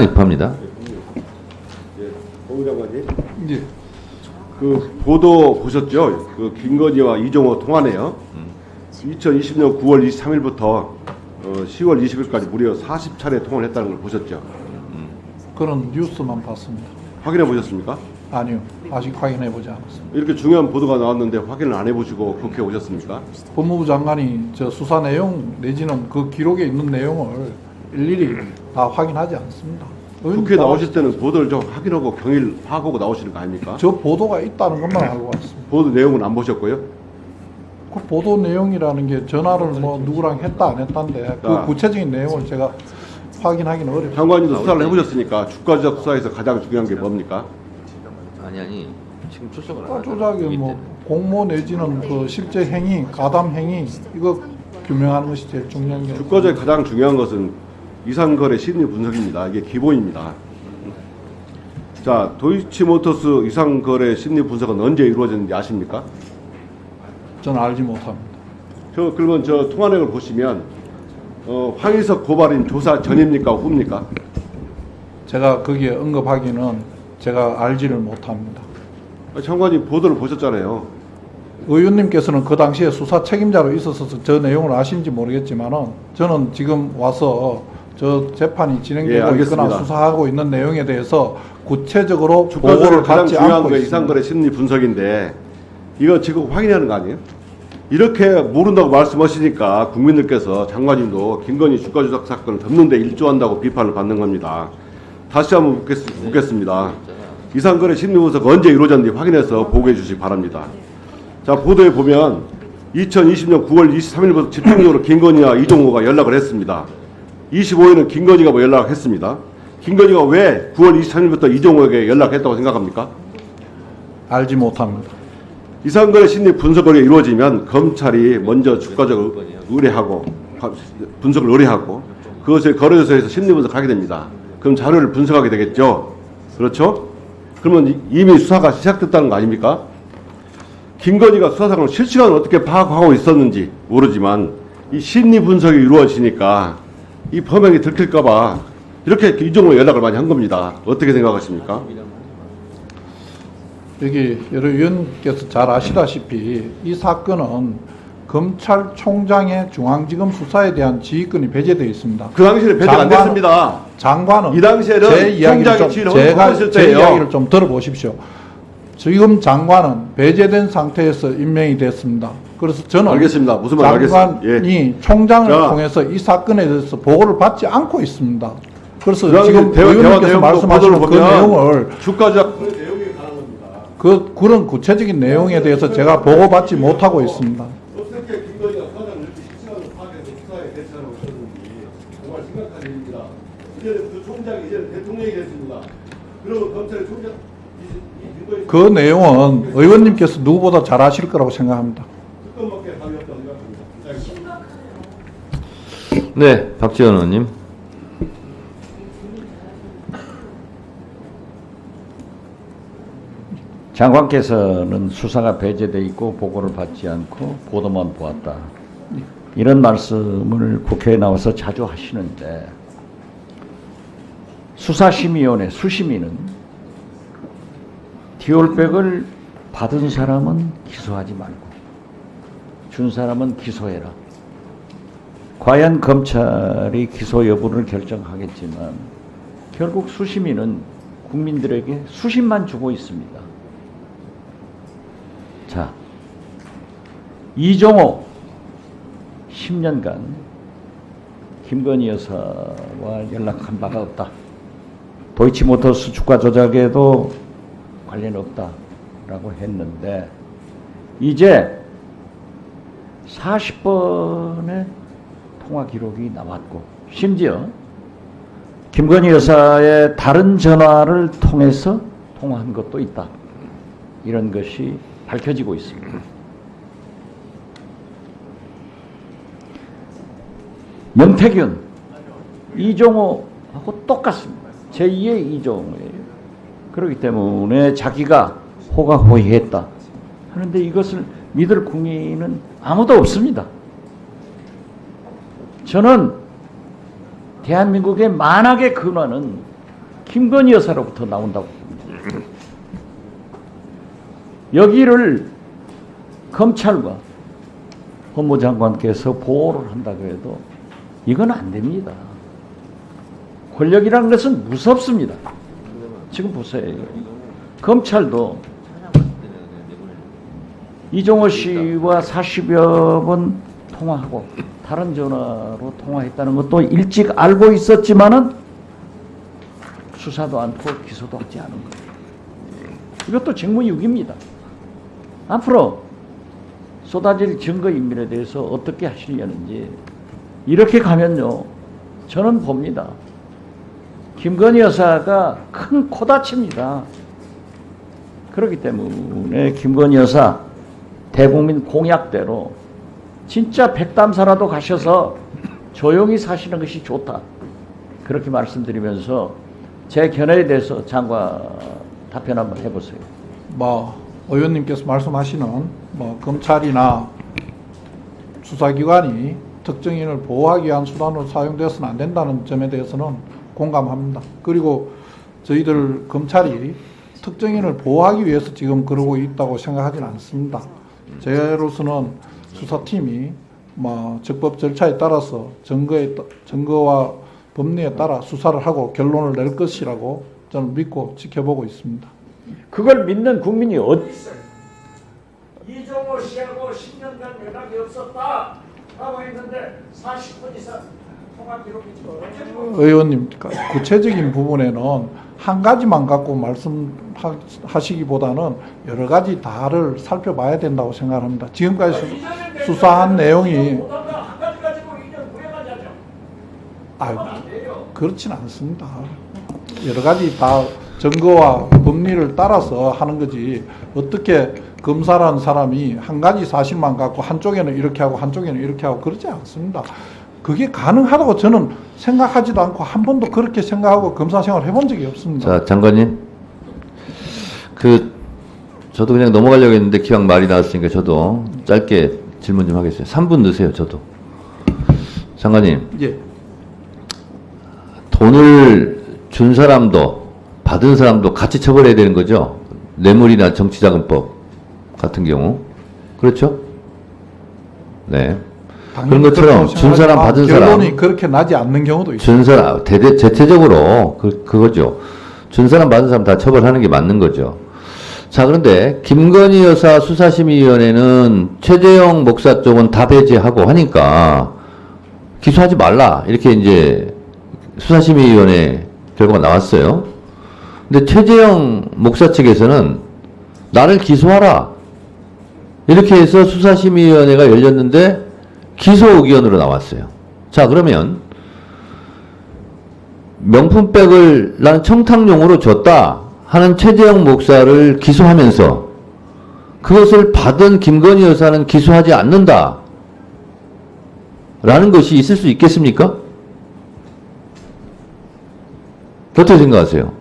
입합니다. 공 장관님, 그 보도 보셨죠? 그 김건희와 이종호 통화네요. 2020년 9월 23일부터 10월 20일까지 무려 40차례 통화를 했다는 걸 보셨죠? 그런 뉴스만 봤습니다. 확인해 보셨습니까? 아니요, 아직 확인해보지 않았습니다. 이렇게 중요한 보도가 나왔는데 확인을 안 해보시고 국회에 오셨습니까? 법무부 장관이 저 수사 내용 내지는 그 기록에 있는 내용을 일일이 다 확인하지 않습니다. 국회에 나오실 때는 보도를 좀 확인하고 경위를 파악하고 나오시는 거 아닙니까? 저 보도가 있다는 것만 알고 왔습니다. 보도 내용은 안 보셨고요? 그 보도 내용이라는 게 전화를 뭐 누구랑 했다 안 했다인데 그 구체적인 내용을 제가 확인하기는 어렵습니다. 장관님도 수사를 해보셨으니까 주가 조작 수사에서 가장 중요한 게 뭡니까? 아니 지금 출석을 안 주가 하죠. 조작이 뭐 공모 내지는 그 실제 행위, 가담 행위 이거 규명하는 것이 제일 중요한 게. 주가 조작이 가장 중요한 것은 이상거래 심리 분석입니다. 이게 기본입니다. 자, 도이치모터스 이상거래 심리 분석은 언제 이루어졌는지 아십니까? 저는 알지 못합니다. 그러면 저 통화 내용을 보시면 황희석 고발인 조사 전입니까 후입니까? 제가 거기에 언급하기는 제가 알지를 못합니다. 장관님 보도를 보셨잖아요. 의원님께서는 그 당시에 수사 책임자로 있어서 저 내용을 아신지 모르겠지만은 저는 지금 와서 저 재판이 진행되고 있거나 수사하고 있는 내용에 대해서 구체적으로 보고를 가장 받지 중요한 않고 게 있습니다. 이상거래 심리 분석인데 이거 지금 확인하는 거 아니에요? 이렇게 모른다고 말씀하시니까 국민들께서 장관님도 김건희 주가 조작 사건을 덮는데 일조한다고 비판을 받는 겁니다. 다시 한번 묻겠습니다. 이상거래 심리 분석 언제 이루어졌는지 확인해서 보고해 주시기 바랍니다. 자, 보도에 보면 2020년 9월 23일부터 집중적으로 김건희와 이종호가 연락을 했습니다. 25일은 김건희가 연락을 했습니다. 김건희가 왜 9월 23일부터 이종호에게 연락했다고 생각합니까? 알지 못합니다. 이상거래 심리 분석이 이루어지면 검찰이 먼저 주가적으로 의뢰하고 분석을 의뢰하고 그것을 거래소에서 심리 분석하게 됩니다. 그럼 자료를 분석하게 되겠죠. 그렇죠? 그러면 이미 수사가 시작됐다는 거 아닙니까? 김건희가 수사 상황을 실시간으로 어떻게 파악하고 있었는지 모르지만 이 심리 분석이 이루어지니까 이 범행이 들킬까봐 이렇게 이종호에 연락을 많이 한 겁니다. 어떻게 생각하십니까? 여기 여러 의원께서 잘 아시다시피 이 사건은 검찰총장의 중앙지검 수사에 대한 지휘권이 배제되어 있습니다. 그 당시에는 배제 안 됐습니다. 장관은 이 당시에는 제 이야기를 제 이야기를 좀 들어보십시오. 지금 장관은 배제된 상태에서 임명이 됐습니다. 그래서 저는 알겠습니다. 무슨 말 장관이 예. 총장을 통해서 이 사건에 대해서 보고를 받지 않고 있습니다. 그래서 지금 대화 의원님께서 말씀하시는 그 내용을 주가 조작 그런 구체적인 내용에 대해서 제가 보고받지 못하고 있습니다. 어떻게 김건희가 수사장을 이렇게 실시간으로 파악해서 수사에 대처하고 있었는지 정말 심각한 일입니다. 이제는 그 총장이 이제는 대통령이 됐습니다. 그리고 검찰의 총장 김건희 그 내용은 의원님께서 누구보다 잘 아실 거라고 생각합니다. 특검밖에 답이 없다고 생각합니다. 네, 박지원 의원님. 장관께서는 수사가 배제돼 있고 보고를 받지 않고 보도만 보았다. 이런 말씀을 국회에 나와서 자주 하시는데 수사심의위원회 수심위는 디올백을 받은 사람은 기소하지 말고 준 사람은 기소해라. 과연 검찰이 기소 여부를 결정하겠지만 결국 수심위는 국민들에게 수심만 주고 있습니다. 자, 이종호 10년간 김건희 여사와 연락한 바가 없다. 도이치모터스 주가 조작에도 관련 없다라고 했는데 이제 40번의 통화 기록이 나왔고 심지어 김건희 여사의 다른 전화를 통해서 통화한 것도 있다. 이런 것이 밝혀지고 있습니다. 명태균, 이종호하고 똑같습니다. 제2의 이종호예요. 그렇기 때문에 자기가 호가호위했다 하는데 이것을 믿을 국민은 아무도 없습니다. 저는 대한민국의 만악의 근원은 김건희 여사로부터 나온다고 봅니다. 여기를 검찰과 법무장관께서 보호를 한다고 해도 이건 안 됩니다. 권력이라는 것은 무섭습니다. 지금 보세요. 검찰도 이종호 씨와 40여 번 통화하고 다른 전화로 통화했다는 것도 일찍 알고 있었지만은 수사도 않고 기소도 하지 않은 거예요. 이것도 직무유기입니다. 앞으로 쏟아질 증거인멸에 대해서 어떻게 하시려는지 이렇게 가면요, 저는 봅니다. 김건희 여사가 큰 코다칩니다. 그렇기 때문에 김건희 여사 대국민 공약대로 진짜 백담사라도 가셔서 조용히 사시는 것이 좋다. 그렇게 말씀드리면서 제 견해에 대해서 장관 답변 한번 해보세요. 의원님께서 말씀하시는 검찰이나 수사기관이 특정인을 보호하기 위한 수단으로 사용되어서는 안 된다는 점에 대해서는 공감합니다. 그리고 저희들 검찰이 특정인을 보호하기 위해서 지금 그러고 있다고 생각하지는 않습니다. 제로서는 수사팀이 적법 절차에 따라서 증거와 법리에 따라 수사를 하고 결론을 낼 것이라고 저는 믿고 지켜보고 있습니다. 그걸 믿는 국민이 어디 있어요? 이종호 씨하고 10년간 연락이 없었다 라고 했는데 40분 이상 통화 기록이 지금 의원님, 구체적인 부분에는 한 가지만 갖고 말씀하시기보다는 여러 가지 다를 살펴봐야 된다고 생각합니다. 지금까지 수사한 내용이 그렇진 않습니다. 여러 가지 다 증거와 법리를 따라서 하는 거지, 어떻게 검사라는 사람이 한 가지 사실만 갖고 한쪽에는 이렇게 하고 한쪽에는 이렇게 하고 그러지 않습니다. 그게 가능하다고 저는 생각하지도 않고 한 번도 그렇게 생각하고 검사 생활을 해본 적이 없습니다. 자, 장관님. 저도 그냥 넘어가려고 했는데 기왕 말이 나왔으니까 저도 짧게 질문 좀 하겠어요. 3분 넣으세요, 저도. 장관님. 예. 돈을 준 사람도 받은 사람도 같이 처벌해야 되는 거죠? 뇌물이나 정치자금법 같은 경우. 그렇죠? 네. 그런 것처럼 준 사람 받은 사람 결론이 그렇게 나지 않는 경우도 있어요. 준 사람 대체적으로 그거죠. 준 사람 받은 사람 다 처벌하는 게 맞는 거죠. 자, 그런데 김건희 여사 수사심의위원회는 최재형 목사 쪽은 다 배제하고 하니까 기소하지 말라 이렇게 이제 수사심의위원회 결과가 나왔어요. 근데 최재형 목사 측에서는 나를 기소하라 이렇게 해서 수사심의위원회가 열렸는데 기소 의견으로 나왔어요. 자, 그러면 명품백을 난 청탁용으로 줬다 하는 최재형 목사를 기소하면서 그것을 받은 김건희 여사는 기소하지 않는다 라는 것이 있을 수 있겠습니까? 어떻게 생각하세요?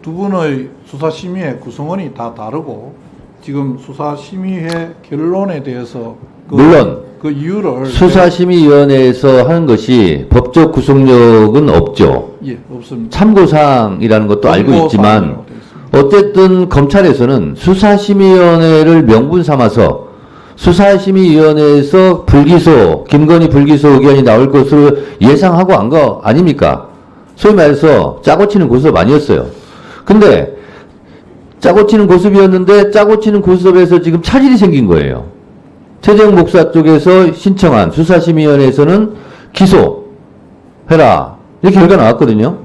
두 분의 수사심의회 구성원이 다 다르고 지금 수사심의회 결론에 대해서 물론 그 이유를 수사심의위원회에서 하는 것이 법적 구속력은 없죠. 예, 없습니다. 참고사항이라는 것도 알고 있지만 어쨌든 검찰에서는 수사심의위원회를 명분 삼아서 수사심의위원회에서 불기소, 김건희 불기소 의견이 나올 것으로 예상하고 한 거 아닙니까? 소위 말해서 짜고 치는 고스톱 아니었어요. 근데 짜고 치는 고스톱이었는데 짜고 치는 고스톱에서 지금 차질이 생긴 거예요. 최재형 목사 쪽에서 신청한 수사심의위원회에서는 기소해라 이렇게 결과 나왔거든요.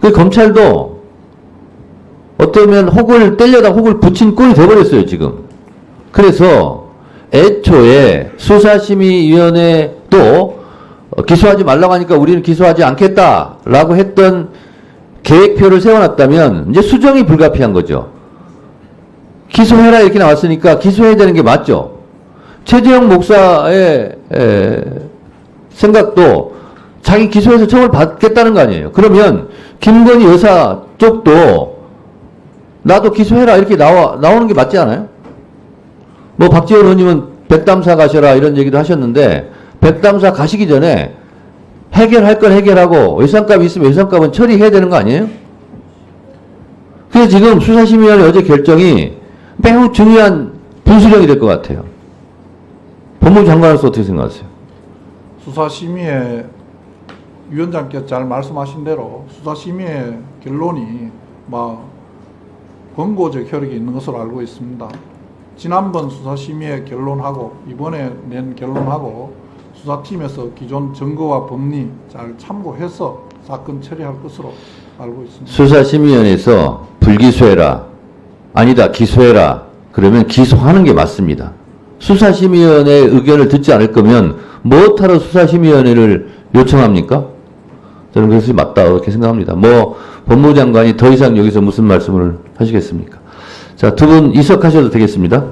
그 검찰도 어쩌면 혹을 떼려다 혹을 붙인 꼴이 돼버렸어요 지금. 그래서 애초에 수사심의위원회도 기소하지 말라고 하니까 우리는 기소하지 않겠다라고 했던 계획표를 세워놨다면 이제 수정이 불가피한 거죠. 기소해라 이렇게 나왔으니까 기소해야 되는 게 맞죠. 최재형 목사의 생각도 자기 기소해서 처벌 받겠다는 거 아니에요. 그러면 김건희 여사 쪽도 나도 기소해라 이렇게 나오는 게 맞지 않아요? 뭐 박지원 의원님은 백담사 가셔라 이런 얘기도 하셨는데 백담사 가시기 전에 해결할 건 해결하고 예산값이 있으면 예산값은 처리해야 되는 거 아니에요? 그래서 지금 수사심의위원회 어제 결정이 매우 중요한 분수령이 될 것 같아요. 법무부 장관으로서 어떻게 생각하세요? 수사심의회 위원장께서 잘 말씀하신 대로 수사심의회 결론이 권고적 효력이 있는 것으로 알고 있습니다. 지난번 수사심의회 결론하고 이번에 낸 결론하고 수사팀에서 기존 증거와 법리 잘 참고해서 사건 처리할 것으로 알고 있습니다. 수사심의위원회에서 불기소해라, 아니다 기소해라 그러면 기소하는 게 맞습니다. 수사심의위원회의 의견을 듣지 않을 거면 무엇하러 수사심의위원회를 요청합니까? 저는 그것이 맞다 그렇게 생각합니다. 법무부 장관이 더 이상 여기서 무슨 말씀을 하시겠습니까? 자, 두 분 이석하셔도 되겠습니다.